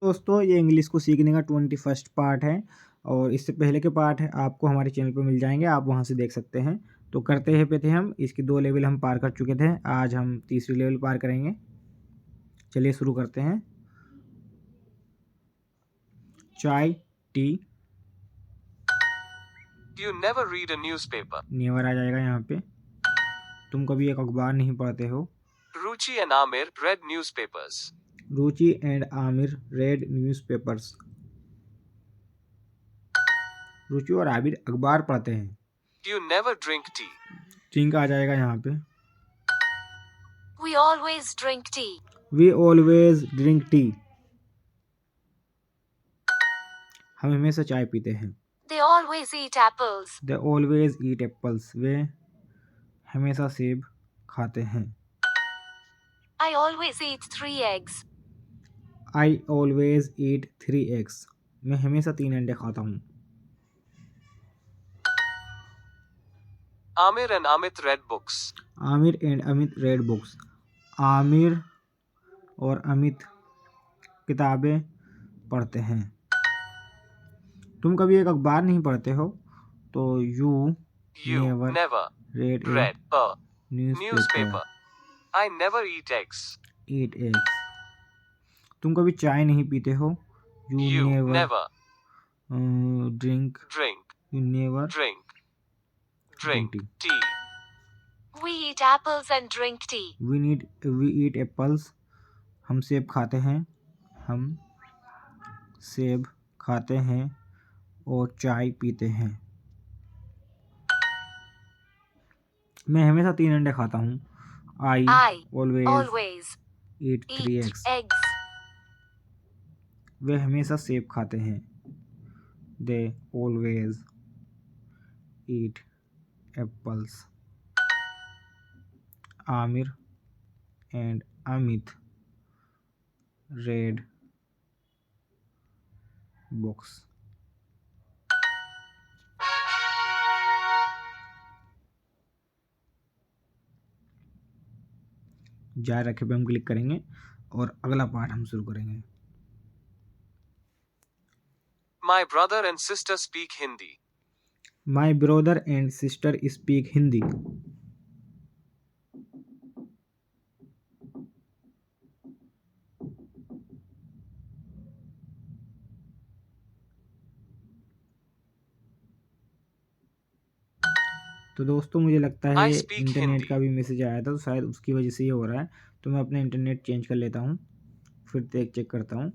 दोस्तों ये इंग्लिश को सीखने का 21st पार्ट है और इससे पहले के पार्ट है आपको हमारे चैनल पर मिल जाएंगे, आप वहां से देख सकते हैं। तो करते हैं पे थे हम इसके 2 लेवल हम पार कर चुके थे, आज हम तीसरी लेवल पार करेंगे। चलिए शुरू करते हैं। चाय tea You never read a newspaper. Never आ जाएगा यहाँ पे। तुम कभी एक अखबार नहीं पढ़ते हो। Ruchi and Amir read newspapers. Ruchi and Amir read newspapers. Ruchi और आमिर अखबार पढ़ते हैं। You never drink tea. Drink आ जाएगा यहाँ पे। We always drink tea. We always drink tea. हम हमेशा चाय पीते हैं। They always eat apples. They always eat apples. वे हमेशा सेब खाते हैं। I always eat 3 eggs. I always eat 3 eggs. मैं हमेशा 3 अंडे खाता हूँ। Amir and Amit read books. Aamir and Amit red books. Aamir और अमित किताबें पढ़ते हैं। तुम कभी एक अखबार नहीं पढ़ते हो, तो you You never never read read a newspaper newspaper. I never eat eggs. Eat eggs. तुम कभी चाय नहीं पीते हो। You you never never drink drink you never drink tea. tea. We eat apples and drink tea. We eat apples. हम सेब खाते हैं। हम सेब खाते हैं और चाय पीते हैं। मैं हमेशा 3 अंडे खाता हूँ। आई I always always eat 3 eat eggs. eggs. वे हमेशा सेब खाते हैं। दे always eat apples. Aamir and Amit red books. जारी रखे पे हम क्लिक करेंगे और अगला पार्ट हम शुरू करेंगे। My brother and sister speak Hindi. My brother and sister speak Hindi. तो दोस्तों मुझे लगता है I ये speak इंटरनेट Hindi. का भी मैसेज आया था, तो शायद उसकी वजह से ये हो रहा है। तो मैं अपना इंटरनेट चेंज कर लेता हूँ, फिर चेक करता हूँ।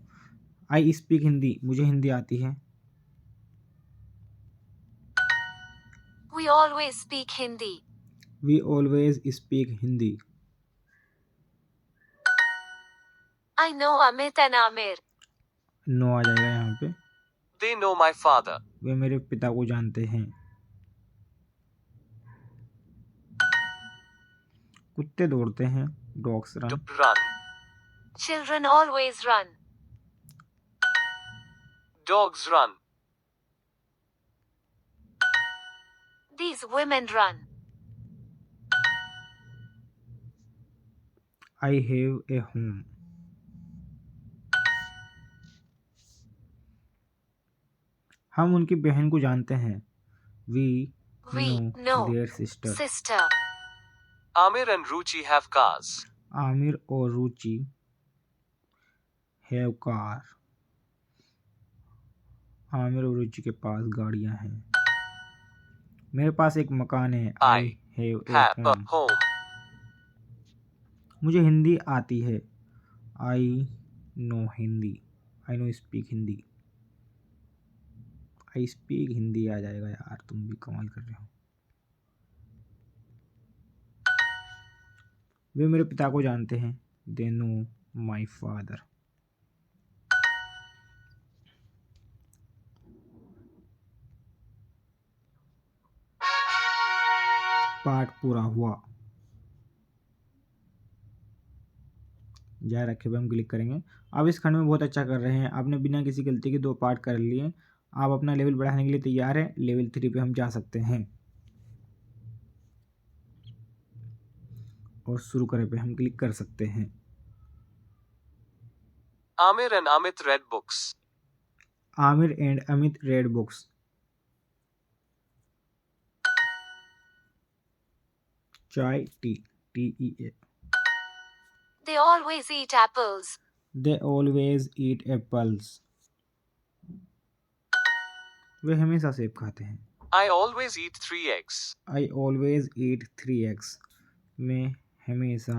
आई स्पीक हिंदी, मुझे हिंदी आती है। We always speak Hindi. We always speak Hindi. I know Amit and Amir. Know आ जाएगा यहाँ पे। They know my father. वे मेरे पिता को जानते हैं। कुत्ते दौड़ते हैं। Dogs run. Run. Children always run. Dogs run. These women run. I have a home. हम उनकी बहन को जानते हैं। We We know know their sister. sister. Amir and Ruchi have cars. Amir और रुचि हैव कार। आमिर और रुचि के पास गाड़ियां हैं। मेरे पास एक मकान है। I have a Have a home. home. मुझे हिंदी आती है। I know Hindi. I know speak Hindi. I speak Hindi आ जाएगा यार, तुम भी कमाल कर रहे हो। वे मेरे पिता को जानते हैं। They know my father. Part पूरा हुआ। जारी रखे पे हम क्लिक करेंगे। अब इस खंड में बहुत अच्छा कर रहे हैं, आपने बिना किसी गलती के 2 पार्ट कर लिए। आप अपना लेवल बढ़ाने के लिए तैयार है। लेवल 3 पे हम जा सकते हैं और शुरू करें पे हम क्लिक कर सकते हैं। Amir and Amit read books. Amir and Amit read books. Chai, tea, T-E-A. They always eat apples. They always eat apples. वे हमेशा सेब खाते हैं. I always eat 3 eggs. I always eat 3 eggs. मैं हमेशा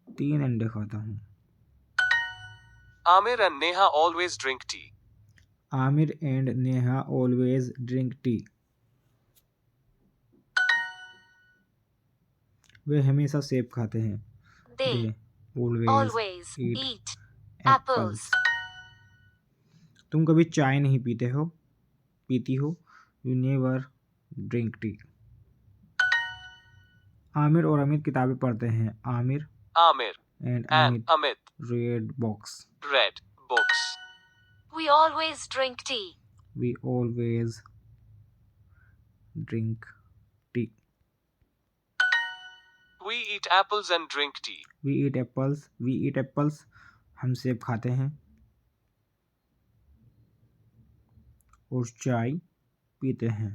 3 अंडे खाता हूँ. Amir and Neha always drink tea. Amir and Neha always drink tea. वे हमेशा सेब खाते हैं. They always always eat eat apples. apples. तुम कभी चाय नहीं पीती हो. You never drink tea. Aamir और अमित किताबें पढ़ते हैं. Amir Amir and and Amit Amit read books. read books. We always drink tea. We always drink tea. We eat apples and drink tea. We eat apples. We eat apples. हम सेब खाते हैं और चाय पीते हैं.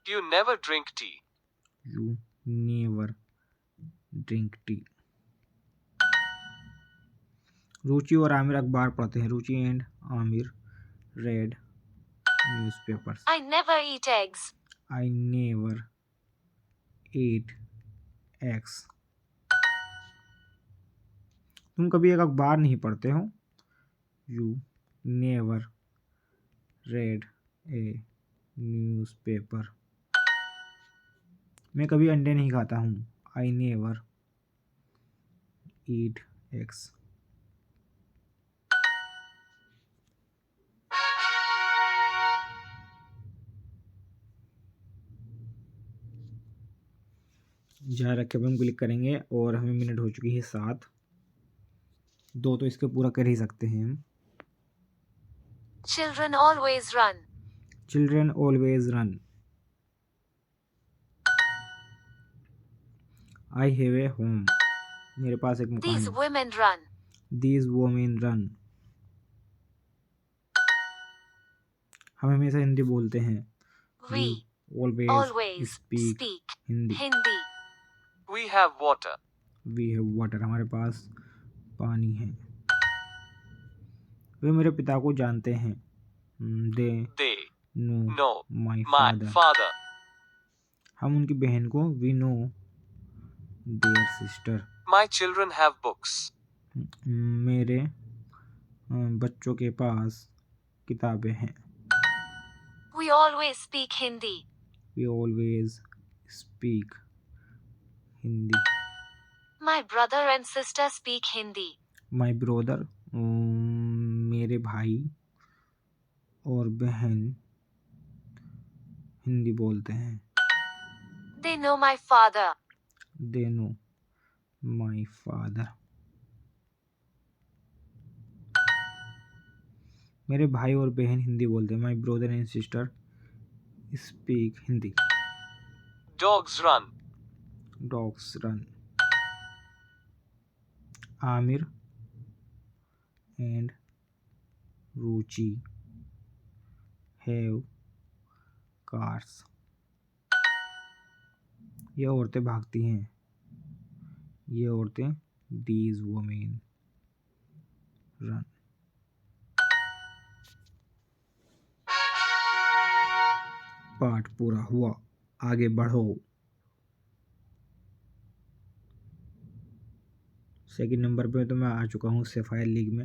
You never drink tea. You never drink tea. रुचि और आमिर अखबार पढ़ते हैं. Ruchi and Amir read newspapers. I never eat eggs. I never eat eggs. तुम कभी एक अखबार नहीं पढ़ते हो. You never read a newspaper. मैं कभी अंडे नहीं खाता हूँ. I never eat eggs. जहाँ रखे पे हम क्लिक करेंगे और हमें मिनट हो चुकी है 7. 2 तो इसके पूरा कर ही सकते हैं हम. Children always run. Children always run. I have a home. मेरे पास एक मकान These है. women run. These women run. हम हमेशा हिंदी बोलते हैं. We always speak speak Hindi. Hindi. We have water. We have water. हमारे पास पानी है. वे मेरे पिता को जानते हैं. They know my father. हम उनकी बहन को we know their sister. My children have books. मेरे बच्चों के पास किताबें हैं. We always speak Hindi. We always speak Hindi. My brother and sister speak Hindi. My brother मेरे भाई और बहन हिंदी बोलते हैं. They know my father. They know my father. मेरे भाई और बहन हिंदी बोलते हैं. My brother and sister speak Hindi. Dogs run. Dogs run. Aamir and Ruchi have cars. ये औरतें भागती हैं. ये औरतें these women run. पाठ पूरा हुआ. आगे बढ़ो. सेकंड नंबर पे तो मैं आ चुका हूँ सफायर लीग में.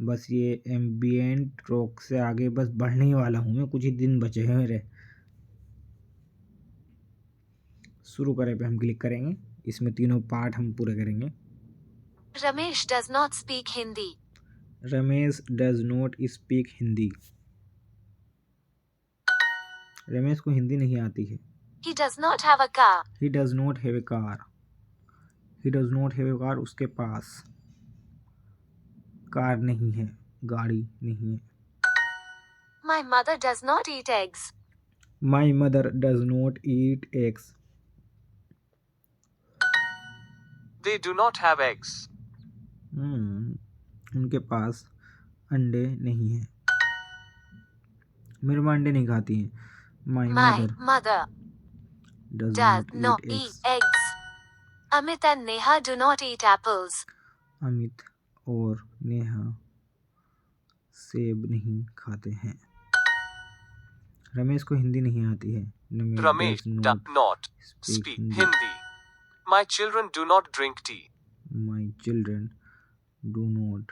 बस ये एम्बिएंट रॉक से आगे बस बढ़ने ही वाला हूँ मैं. कुछ ही दिन बचे हैं मेरे. शुरू करें पे हम क्लिक करेंगे. इसमें तीनों पार्ट हम पूरे करेंगे. Ramesh does not speak Hindi. Ramesh does not speak Hindi. Ramesh को हिंदी नहीं आती है. He does not have a car. He does not have a car. He does not have a car. उसके पास कार नहीं है. गाड़ी नहीं है. My mother does not eat eggs. My mother does not eat eggs. They do not have eggs. उनके पास अंडे नहीं हैं। मेरी माँ अंडे नहीं खाती हैं। माई My mother mother does does not not eat eat eggs. eggs. Amit and Neha do not eat apples. Amit और नेहा सेब नहीं खाते हैं। रमेश को हिंदी नहीं आती है। Ramesh does does not not speak speak Hindi. Hindi. My children do not drink tea. My children do not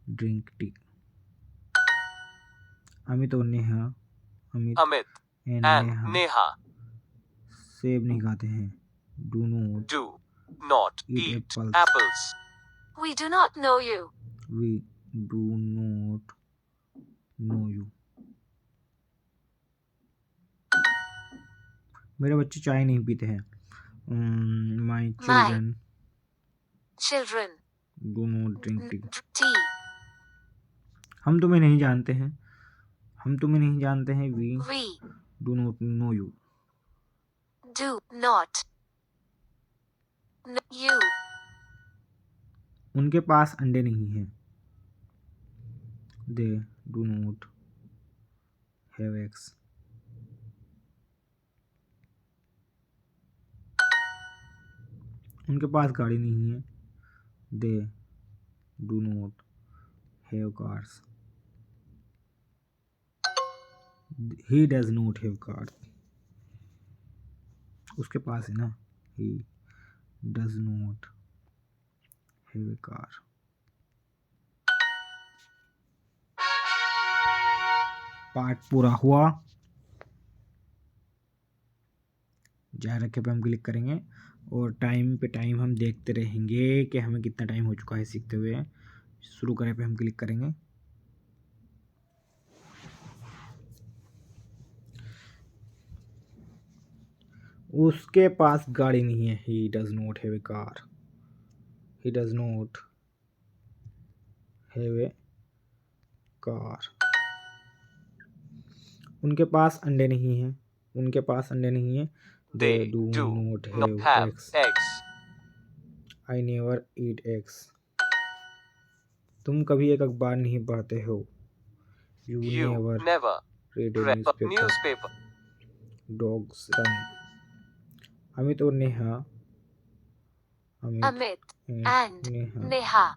drink tea. Amit और Neha Amit Amit and and Neha Neha सेब नहीं खाते हैं। Do not do not eat eat apples. apples. We do not know you. We do not know you. मेरे बच्चे चाय नहीं पीते हैं। My children Children do not drink tea. tea. हम तुम्हें नहीं जानते हैं। हम तुम्हें नहीं जानते हैं। We We do not know you. do not know you. उनके पास अंडे नहीं हैं। They do not have eggs. उनके पास गाड़ी नहीं है। They do not have cars. He does not have cars. उसके पास है ना। He does not have a car. Part पूरा हुआ। जारी रखे पे हम क्लिक करेंगे और टाइम पे टाइम हम देखते रहेंगे कि हमें कितना टाइम हो चुका है सीखते हुए। शुरू करें पे हम क्लिक करेंगे। उसके पास गाड़ी नहीं है। ही does not have a car. He does not have a car. उनके पास अंडे नहीं हैं। उनके पास अंडे नहीं हैं। They They do do not not have have eggs. eggs. I never eat eggs. तुम कभी एक अखबार नहीं पढ़ते हो। You You never never read a read a newspaper. newspaper. Dogs run. Amit और Neha Amit Amit and and Neha Neha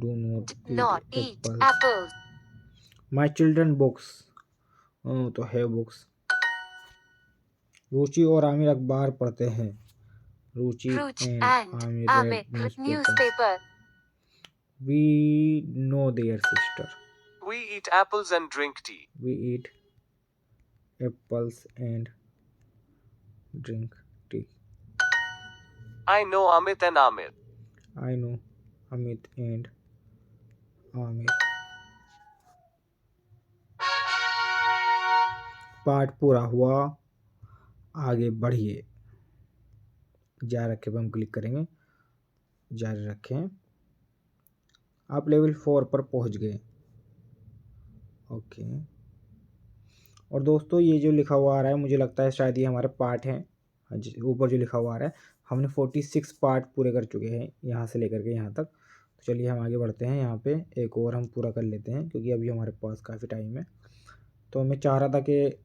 do not not eat eat apples. apples. My children books तो है बुक्स। रुचि और आमिर अखबार पढ़ते हैं। Ruchi Ruch and and Aamir Amit read read newspapers. newspaper. We know their sister. We eat apples and drink tea. We eat apples and drink tea. I know Amit and Amir. I know Amit and Amir. पाठ पूरा हुआ। आगे बढ़िए। जारी रखे पे हम click करेंगे। जारी रखें। आप लेवल 4 पर पहुंच गए। ओके। और दोस्तों ये जो लिखा हुआ आ रहा है मुझे लगता है शायद ये हमारे पार्ट हैं। ऊपर जो लिखा हुआ आ रहा है हमने 46 पार्ट पूरे कर चुके हैं यहाँ से लेकर के यहाँ तक। तो चलिए हम आगे बढ़ते हैं। यहाँ पे एक और हम पूरा कर लेते हैं क्योंकि अभी हमारे पास काफ़ी टाइम है। तो मैं चाह रहा था कि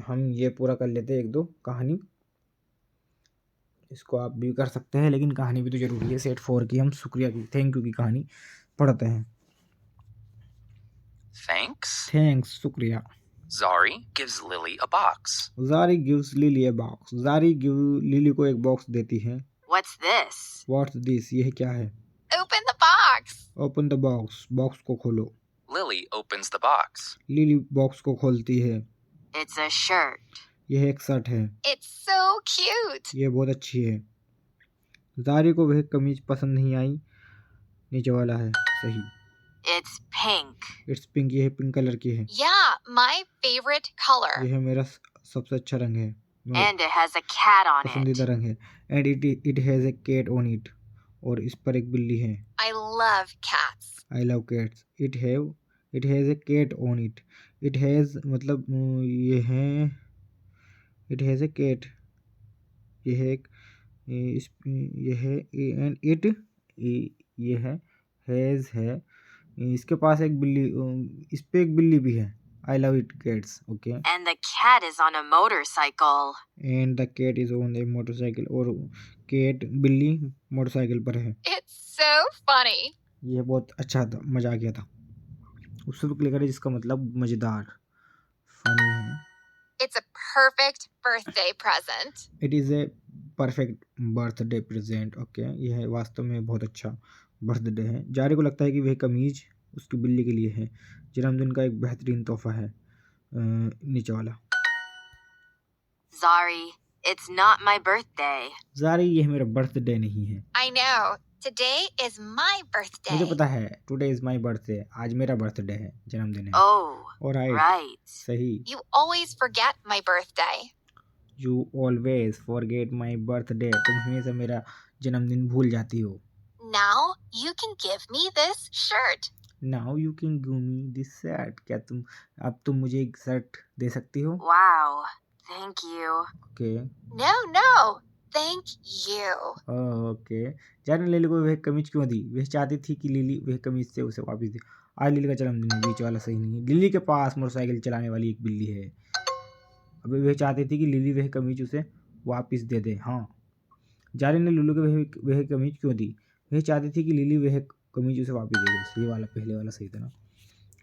हम ये पूरा कर लेते एक दो कहानी। इसको आप भी कर सकते हैं लेकिन कहानी भी तो ज़रूरी है। सेट 4 की हम शुक्रिया की थैंक यू की कहानी पढ़ते हैं। थैंक्स शुक्रिया। Zari gives Lily a box. जारी गिव्स लिली ए बॉक्स। जारी लिली को एक बॉक्स देती है। What's this? व्हाट्स दिस यह क्या है। Open the box. Open the box box को खोलो। Lily opens the box. Lily box को खोलती है। It's a shirt. यह एक शर्ट है। It's so cute. यह बहुत अच्छी है। जारी को वह कमीज पसंद नहीं आई। नीचे वाला है सही। It's pink. इट्स पिंक यह पिंक कलर की है। Yeah, my favorite color. यह मेरा सबसे अच्छा रंग है। मेरा And it has a cat on पसंदीदा it. रंग है। And it has a cat on it और इस पर एक बिल्ली है। I love cats. I love cats. It has a cat on it. It has मतलब ये है। इट हैज़ ए कैट ये है एक ये है एंड इट ये है हैज़ है, इसके पास एक बिल्ली, इस पे एक बिल्ली भी है। I love it cats, okay. And the cat is on a motorcycle. And the cat is on a motorcycle, और कैट बिल्ली मोटरसाइकिल पर है। It's so funny. ये बहुत अच्छा था, मजा आ गया था। उससे तो क्लिक करें जिसका मतलब मजेदार, फनी है। It's a perfect birthday present. It is a perfect birthday present, okay. यह वास्तव में बहुत अच्छा बर्थडे है। जारी को लगता है कि वह कमीज उसकी बिल्ली के लिए है। जन्मदिन का एक बेहतरीन तोहफा है। नीचे वाला, Sorry, it's not my birthday. जारी यह मेरा बर्थडे नहीं है। I know. Today is my birthday. मुझे पता है, टुडे इज माई बर्थडे, आज मेरा बर्थडे है, जन्मदिन है। Oh, alright, right. सही। You always forget my birthday. You always forget my birthday, तुम हमेशा मेरा जन्मदिन भूल जाती हो। Now you can give me this shirt. Now you can give me this shirt, क्या तुम अब तुम मुझे एक शर्ट दे सकती हो? Wow. Thank you. Okay, No. Thank you. Okay. जाने लिली को वह कमीज क्यों दी? वह चाहती थी कि लिली वह कमीज से उसे वापस दे। आज लिली का जन्मदिन है, बीच वाला सही नहीं है। लिली के पास मोटरसाइकिल चलाने वाली एक बिल्ली है। अभी वह चाहती थी कि लिली वह कमीज उसे वापस दे दे। हाँ, जारी ने लुल्लू को वह कमीज क्यों दी? वह चाहती थी कि लिली वह कमीज उसे वापस दे दे। सही वाला, पहले वाला सही था ना।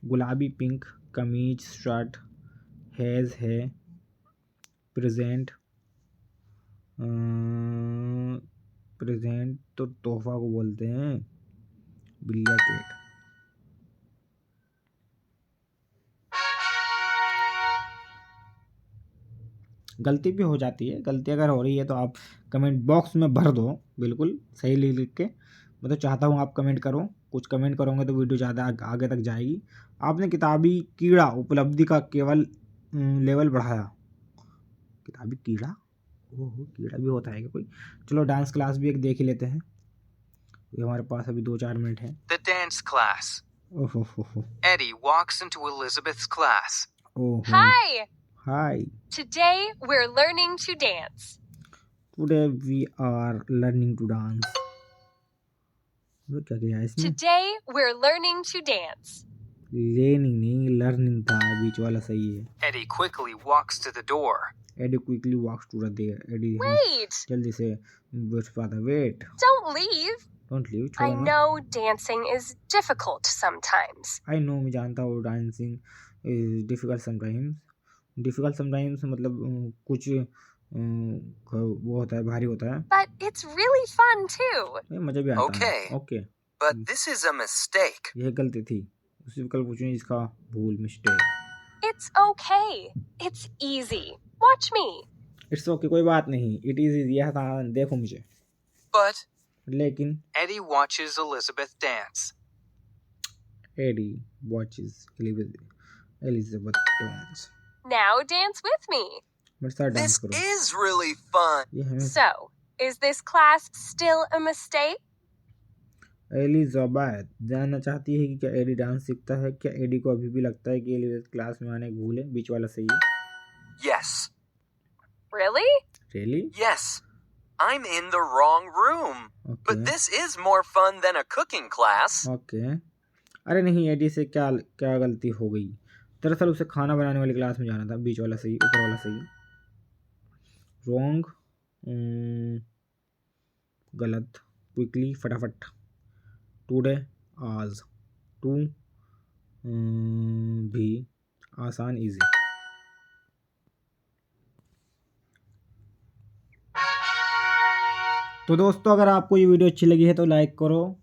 गुलाबी पिंक कमीज शर्ट हैज़ है, प्रेजेंट प्रेजेंट तो तोहफा को बोलते हैं। बिल्लिया कैट, गलती भी हो जाती है। गलती अगर हो रही है तो आप कमेंट बॉक्स में भर दो, बिल्कुल सही लिख के। मैं तो चाहता हूँ आप कमेंट करो, कुछ कमेंट करोगे तो वीडियो ज़्यादा आगे तक जाएगी। आपने किताबी कीड़ा उपलब्धि का केवल लेवल बढ़ाया। किताबी कीड़ा, ओहो कीड़ा भी होता है क्या कोई? चलो डांस क्लास भी एक देख ही लेते हैं। ये हमारे पास अभी 2-4 मिनट है। The dance class. ओहो हो, Eddie walks into Elizabeth's class. ओहो। Hi! Hi, Today we're learning to dance. Today we are learning to dance. वो क्या किया है इसमें? Today we're learning to dance. Leaning नहीं, लर्निंग था, बीच वाला सही है। Eddie quickly walks to the door. Eddie quickly walks to the there, Eddie Wait! जल्दी से wait, Don't leave! Don't leave, I छोड़ो ना। know dancing is difficult sometimes. I know, मैं जानता हूँ dancing is difficult sometimes. Difficult sometimes मतलब कुछ वो होता है, भारी होता है। But it's really fun too. ये मजा भी आता है। Okay. Okay, But this is a mistake. यह गलती थी। उसी विकल्प पूछूं जिसका भूल, mistake. It's okay. It's easy. Watch me. It's okay, कोई बात नहीं। इट इज यह था, देखो मुझे। But लेकिन Eddie watches Elizabeth dance. Eddie watches Elizabeth dance. Now dance with me. मेरे साथ डांस This करो। is really fun. ये हमें So, is this class still a mistake? Elizabeth जानना चाहती है कि क्या एडी डांस सीखता है। क्या एडी को अभी भी लगता है कि एलिजाबेथ क्लास में आने की भूल है? बीच वाला सही है। Yes. Really? Really? Yes. I'm in the wrong room. But okay this is more fun than a cooking class. Okay. अरे नहीं, एडी से क्या क्या गलती हो गई? दरअसल उसे खाना बनाने वाली क्लास में जाना था। बीच वाला सही, ऊपर वाला सही। रॉन्ग, गलत। क्विकली, फटाफट। टुडे, आज। टू भी आसान, इजी। तो दोस्तों, अगर आपको ये वीडियो अच्छी लगी है तो लाइक करो,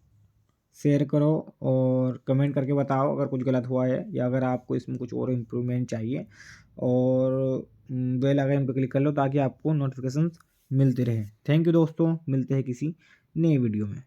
शेयर करो और कमेंट करके बताओ अगर कुछ गलत हुआ है, या अगर आपको इसमें कुछ और इम्प्रूवमेंट चाहिए। और बेल आइकन पर क्लिक कर लो ताकि आपको नोटिफिकेशन मिलते रहे। थैंक यू दोस्तों, मिलते हैं किसी नए वीडियो में।